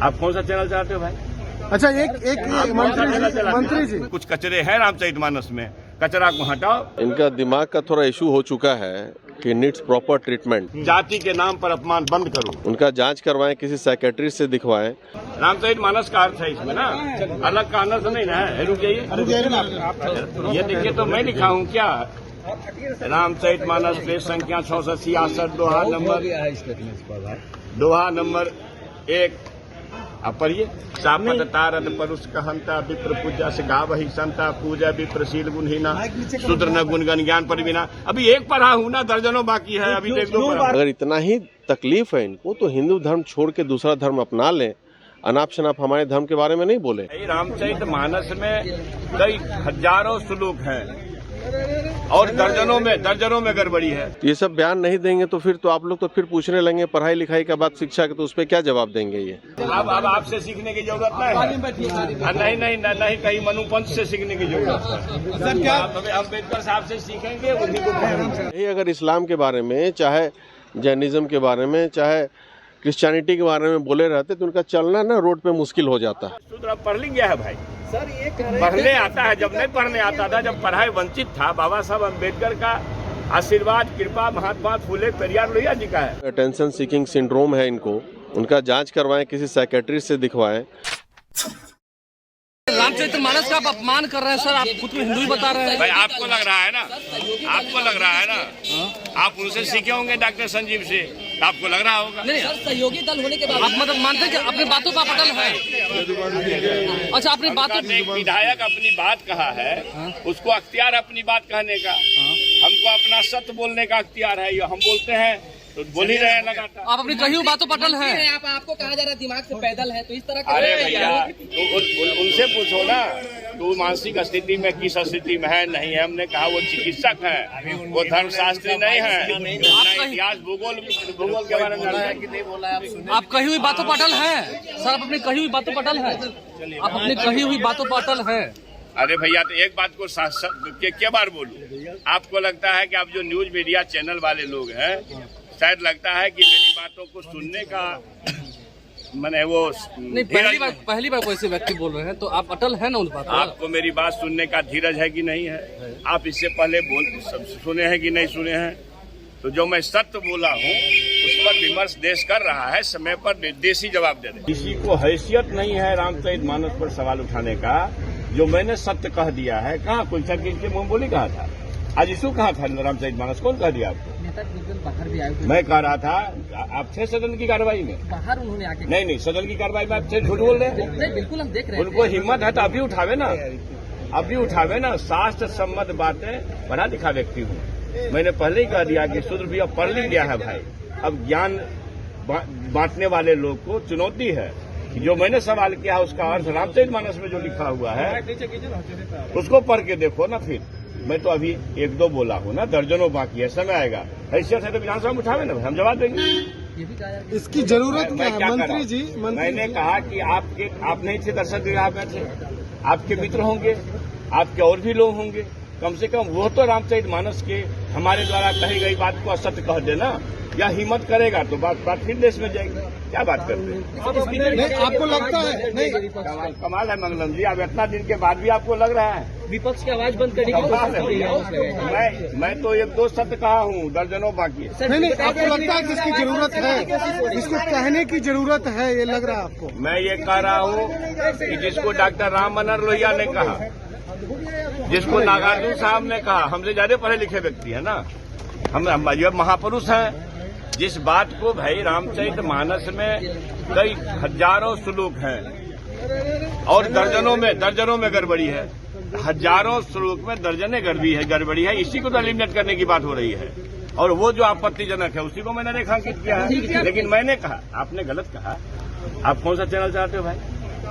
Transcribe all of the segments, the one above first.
आप कौन सा चैनल चाहते हो भाई? अच्छा एक मंत्री जी कुछ कचरे हैं रामचरितमानस में, कचरा को हटाओ। इनका दिमाग का थोड़ा इशू हो चुका है कि नीड्स प्रॉपर ट्रीटमेंट। जाति के नाम पर अपमान बंद करो। उनका जांच करवाएं, किसी साइकेट्रिस्ट से दिखवाएं। रामचरितमानस का अर्थ है इसमें ना, अलग का अनर्थ नहीं ना है। रुक जाइए, ये देखिए तो मैं लिखा हूँ क्या, रामचरितमानस पेज संख्या 666 दोहा नंबर 1। अब पढ़िए। सापत तारद परुष कहंता विप्र पूजा से गावहि संता पूजा विप्रशील गुणहीना शूद्र न गुणगन ज्ञान परिवीना। अभी एक पढ़ा हूँ ना, दर्जनों बाकी है, अभी देख दो। अगर इतना ही तकलीफ है इनको तो हिंदू धर्म छोड़ के दूसरा धर्म अपना लें। अनाप शनाप हमारे धर्म के बारे में नहीं बोले। रामचरितमानस में कई हजारों श्लोक हैं और दर्जनों में गड़बड़ी है। ये सब बयान नहीं देंगे तो फिर तो आप लोग तो फिर पूछने लगेंगे पढ़ाई लिखाई का बात, शिक्षा के, तो उस पर क्या जवाब देंगे? ये अब आपसे सीखने की जरूरत नहीं। नहीं कहीं मनुपंथ से सीखने की जरूरत है। अम्बेडकर साहब से सीखेंगे, उन्हीं को। अगर इस्लाम के बारे में, चाहे जैनिज्म के बारे में, चाहे क्रिश्चियनिटी के बारे में बोले रहते तो उनका चलना ना रोड पे मुश्किल हो जाता। पढ़ लिख गया है भाई सर, ये पढ़ने आता है। जब नहीं पढ़ने आता था, जब पढ़ाई वंचित था, बाबा साहब अम्बेडकर का आशीर्वाद कृपा महात्मा फूले पेरियार लोहिया जी का है। अटेंशन सीकिंग सिंड्रोम है इनको। उनका जांच करवाएं, किसी साइकेट्रिस्ट से दिखवाएं। रामचरितमानस का आप अपमान कर रहे हैं सर, आप खुद को हिंदू ही बता रहे हैं। भाई आपको लग रहा है ना, आप उनसे सीखे होंगे डॉक्टर संजीव से, आपको लग रहा होगा। नहीं सर, सहयोगी दल होने के बाद आप मतलब मानते हैं कि अपनी बातों पर अटल है। अच्छा, अपनी बातों, एक विधायक अपनी बात कहा है, उसको अख्तियार अपनी बात कहने का। हमको अपना सत्य बोलने का अख्तियार है, ये हम बोलते हैं तो बोल ही रहे हैं लगातार। आप अपनी कही हुई बातों पर अटल हैं। आपको कहा जा रहा है दिमाग से पैदल है, तो इस तरह का। अरे भैया उनसे पूछो ना, तो मानसिक स्थिति में किस स्थिति में है, नहीं है। हमने कहा वो चिकित्सक है, वो धर्मशास्त्री नहीं है, इतिहास भूगोल के बारे में जानते हैं कि नहीं बोला है। आप कही हुई बातों पर अटल हैं सर, आप अपनी कही हुई बातों पर अटल हैं। आप अपनी कही हुई बातों पर अटल हैं। अरे भैया, तो एक बात को क्या बार बोलूं? आपको लगता है कि आप जो न्यूज मीडिया चैनल वाले लोग हैं, शायद लगता है कि मेरी बातों को सुनने का मैंने वो नहीं, पहली बार कोई से व्यक्ति बोल रहे हैं तो आप अटल हैं ना उस बात पर। आपको मेरी बात सुनने का धीरज है कि नहीं है? आप इससे पहले सुने हैं कि नहीं सुने हैं? तो जो मैं सत्य बोला हूँ उस पर विमर्श देश कर रहा है, समय पर देशी जवाब दे रहे। किसी को हैसियत नहीं है रामचरितमानस पर सवाल उठाने का। जो मैंने सत्य कह दिया है, कहाँ कोई सर किसके मुंह बोली कहा था? आज इशू कहाँ था रामचरितमानस? कौन कह दिया आपको? बाहर भी आए। मैं कह रहा था आप थे सदन की कार्रवाई में? बाहर उन्होंने आके नहीं, सदन की कार्रवाई में आप थे, झूठ बोल रहे हैं। नहीं, बिल्कुल हम देख रहे हैं। उनको हिम्मत है तो अभी उठावे ना, शास्त्र सम्मत बातें पढ़ा लिखा व्यक्ति हूँ। मैंने पहले ही कह दिया कि शूद्र भी अब पढ़ लिख गया है भाई। अब ज्ञान बांटने वाले लोग को चुनौती है। जो मैंने सवाल किया उसका अर्थ रामचरितमानस में जो लिखा हुआ है उसको पढ़ के देखो ना। फिर मैं तो अभी एक दो बोला हूँ ना, दर्जनों बाकी है, समय आएगा। हैसियत है तो विधानसभा में उठावे ना, हम जवाब देंगे। इसकी जरूरत क्या है मंत्री जी? मैंने कहा कि आप नहीं थे, दर्शक विभाग में थे, आपके मित्र होंगे, आपके और भी लोग होंगे। कम से कम वो तो रामचरितमानस के हमारे द्वारा कही गई बात को असत्य कह देना, या हिम्मत करेगा तो बात फिर देश में जाएगी। क्या बात करते हैं? आपको लगता है? नहीं, कमाल है मंगलम जी, अब इतना दिन के बाद भी आपको लग रहा है विपक्ष की आवाज बंद करने की। मैं तो एक दो सत्य कहा हूँ, दर्जनों बाकी है। नहीं, आपको लगता है कि इसकी जरूरत है, इसको कहने की जरूरत है, ये लग रहा है आपको? मैं ये कह रहा हूँ कि जिसको डॉक्टर राम मनोहर लोहिया ने कहा, जिसको नागार्जुन साहब ने कहा, हमसे ज्यादा पढ़े लिखे व्यक्ति है ना, हम महापुरुष हैं। जिस बात को भाई रामचरितमानस में कई हजारों श्लोक हैं और दर्जनों में गड़बड़ी है। हजारों श्लोक में दर्जने गड़बड़ी है। इसी को तो एलिमिनेट करने की बात हो रही है। और वो जो आपत्तिजनक है उसी को मैंने रेखांकित किया है। लेकिन मैंने कहा, आपने गलत कहा। आप कौन सा चैनल चाहते हो भाई?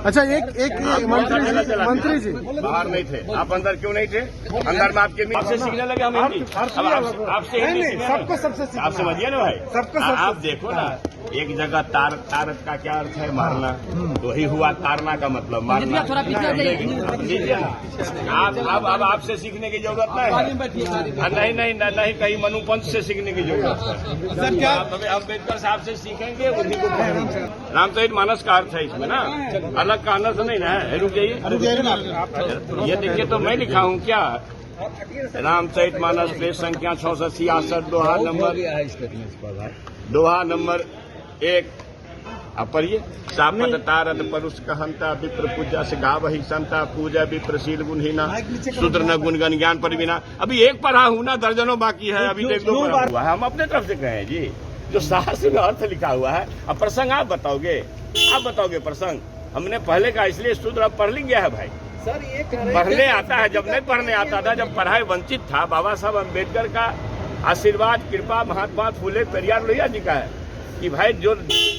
अच्छा, एक मंत्री जी बाहर नहीं थे, आप अंदर क्यों नहीं थे? अंदर में आपसे सीखने लगे हम हिंदी। अब आपसे हिंदी सबको सबसे आप समझिए ना भाई, सबको आप देखो ना, एक जगह तारत का क्या अर्थ है? मारना। तो वही हुआ तारना का मतलब मारना। थोड़ा पीछे आ जाइए। अब लीजिए ना, अब आपसे सीखने की जरूरत नहीं। नहीं कहीं मनुपंथ से सीखने की जरूरत है। सर क्या अम्बेडकर साहब से सीखेंगे? उन्हीं को रामचरित मानस का अर्थ है इसमें ना, अलग का अर्थ नहीं ना है। रुक जाइए, ये देखिए तो मैं लिखा हूँ क्या, रामचरित मानस पेज संख्या 666 दोहा नंबर 1। आप पढ़िए। सापत तारत परुष कहंता विप्र पूजा से गा वही संता पूजा विप्रशील गुणहीना शूद्र न गुणगन ज्ञान परिवीना। अभी एक पढ़ा हूँ ना, दर्जनों बाकी है। अभी एक दो पढ़ा हुआ है। हम अपने तरफ से कहें जी, जो शास्त्र में अर्थ लिखा हुआ है। अब प्रसंग आप बताओगे प्रसंग। हमने पहले का इसलिए शूद्र अब पढ़ लिख गया है भाई। सर ये पढ़ने आता है, जब नहीं पढ़ने आता था, जब पढ़ाई वंचित था। बाबा साहब अम्बेडकर का आशीर्वाद कृपा महात्मा फूले पेरियार लोहिया जी का है कि भाई जो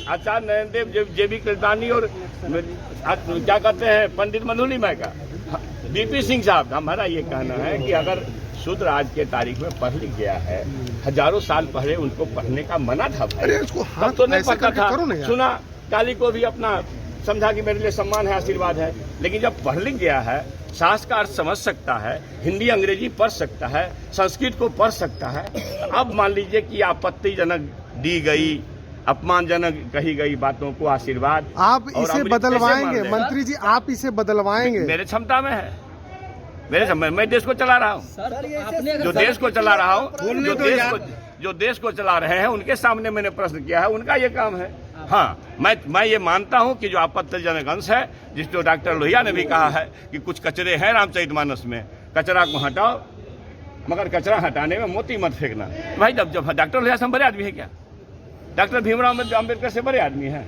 आचार्य नरेंद्र देव जेबी कृतानी और क्या कहते हैं पंडित मधुलिमा का बीपी सिंह साहब, हमारा ये कहना है कि अगर शूद्र आज के तारीख में पढ़ लिख गया है, हजारों साल पहले उनको पढ़ने का मना था भाई। तब तो नहीं पढ़ता था। सुना काली को भी अपना समझा कि मेरे लिए सम्मान है, आशीर्वाद है। लेकिन जब पढ़ लिख गया है, शास्त्र का अर्थ समझ सकता है, हिंदी अंग्रेजी पढ़ सकता है, संस्कृत को पढ़ सकता है। अब मान लीजिए कि आपत्तिजनक दी गई, अपमानजनक कही गई बातों को आशीर्वाद आप इसे बदलवाएंगे मंत्री जी? आप इसे बदलवाएंगे? मेरे क्षमता में है, मैं देश को चला रहा हूँ। जो देश को चला रहा हूँ, जो देश को चला रहे हैं, उनके सामने मैंने प्रश्न किया है, उनका ये काम है। हाँ, मैं ये मानता हूँ कि जो आपत्तिजनक अंश है, जिसको डॉक्टर लोहिया ने भी कहा है कि कुछ कचरे हैं रामचरितमानस में, कचरा को हटाओ, मगर कचरा हटाने में मोती मत फेंकना। भाई जब डॉक्टर लोहिया से बड़े आदमी है क्या? डॉक्टर भीमराव अम्बेडकर से बड़े आदमी हैं।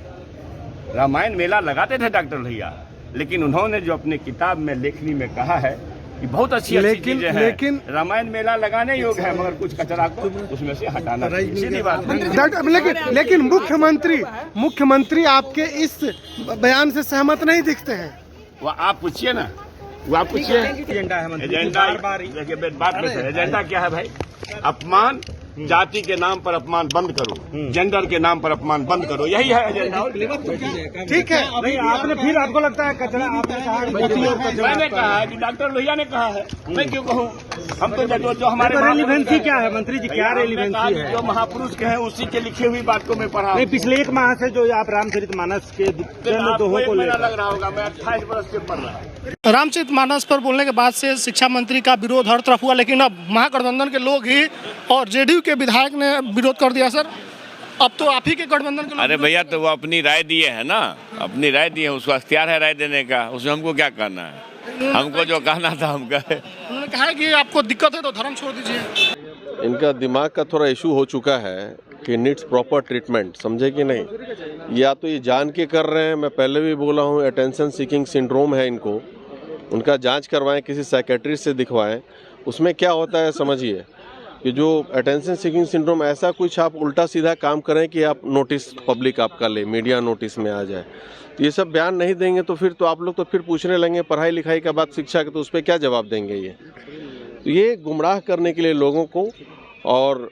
रामायण मेला लगाते थे डॉक्टर लोहिया, लेकिन उन्होंने जो अपने किताब में लेखनी में कहा है कि बहुत अच्छी चीजें हैं, लेकिन रामायण मेला लगाने योग्य है, मगर कुछ कचरा को उसमें से हटाना चाहिए। सीधी बात है। लेकिन मुख्यमंत्री आपके इस बयान से सहमत नहीं दिखते हैं। वो आप पूछिए ना, एजेंडा है मंत्री। एजेंडा क्या है भाई? अपमान, जाति के नाम पर अपमान बंद करो, जेंडर के नाम पर अपमान बंद करो, यही है एजेंडा। ठीक है। नहीं, आपने फिर आपको लगता है कचरा, आपने कहा, मैंने कहा है कि डॉक्टर लोहिया ने कहा है, मैं क्यों कहूँ? हम तो जो हमारे रेलिवेंसी क्या है मंत्री जी? क्या रेलिवेंसी है? जो महापुरुष के हैं उसी के लिखी हुई बात को मैं पढ़ा। नहीं, पिछले 1 माह से जो आप रामचरितमानस के दोहों को मेरा लग रहा होगा, मैं 28 वर्ष से पढ़ रहा हूँ। रामचरितमानस पर बोलने के बाद से शिक्षा मंत्री का विरोध हर तरफ हुआ, लेकिन अब महागठबंधन के लोग ही और जेडीयू के विधायक ने विरोध कर दिया। सर, अब तो आप ही के गठबंधन के लोग। अरे भैया, तो वो अपनी राय दिए है ना, अपनी राय दिए, उसको अख्तियार है राय देने का, उसमें हमको क्या करना है? हमको जो कहना था हम कहे। उन्होंने कहा कि आपको दिक्कत है तो धर्म छोड़ दीजिए। इनका दिमाग का थोड़ा इशू हो चुका है कि नीड्स प्रॉपर ट्रीटमेंट, समझे कि नहीं? या तो ये जान के कर रहे हैं, मैं पहले भी बोला हूँ, अटेंशन सीकिंग सिंड्रोम है इनको। उनका जांच करवाएं, किसी साइकेट्रिस्ट से दिखवाएं। उसमें क्या होता है समझिए कि जो अटेंशन सीकिंग सिंड्रोम, ऐसा कुछ आप उल्टा सीधा काम करें कि आप नोटिस पब्लिक आपका ले, मीडिया नोटिस में आ जाए। तो ये सब बयान नहीं देंगे तो फिर तो आप लोग तो फिर पूछने लगेंगे पढ़ाई लिखाई का बात, शिक्षा का, तो उस पर क्या जवाब देंगे? तो ये गुमराह करने के लिए लोगों को, और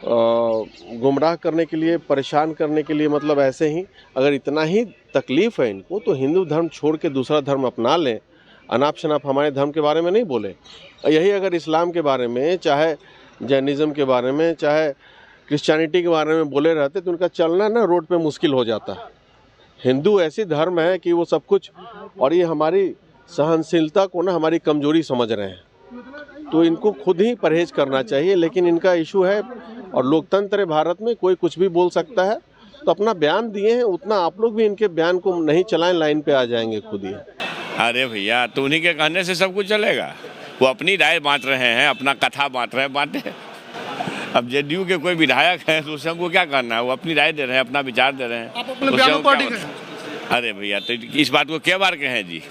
गुमराह करने के लिए, परेशान करने के लिए, मतलब ऐसे ही अगर इतना ही तकलीफ़ है इनको तो हिंदू धर्म छोड़ के दूसरा धर्म अपना लें। अनाप शनाप हमारे धर्म के बारे में नहीं बोले। यही अगर इस्लाम के बारे में, चाहे जैनिज़्म के बारे में, चाहे क्रिश्चियनिटी के बारे में बोले रहते तो उनका चलना ना रोड पे मुश्किल हो जाता। हिंदू ऐसी धर्म है कि वो सब कुछ, और ये हमारी सहनशीलता को ना हमारी कमजोरी समझ रहे हैं, तो इनको खुद ही परहेज करना चाहिए। लेकिन इनका इशू है, और लोकतंत्र है भारत में, कोई कुछ भी बोल सकता है। तो अपना बयान दिए हैं, उतना आप लोग भी इनके बयान को नहीं चलाएं, लाइन पे आ जाएंगे खुद ही। अरे भैया, तो उन्हीं के कहने से सब कुछ चलेगा? वो अपनी राय बांट रहे हैं, अपना कथा बांट रहे हैं, बांटे। अब जेडीयू के कोई विधायक हैं तो उससे हमको क्या करना है? वो अपनी राय दे रहे हैं, अपना विचार दे रहे हैं। आप अपने बयानों पर अरे भैया, तो इस बात को क्या बार कहें जी?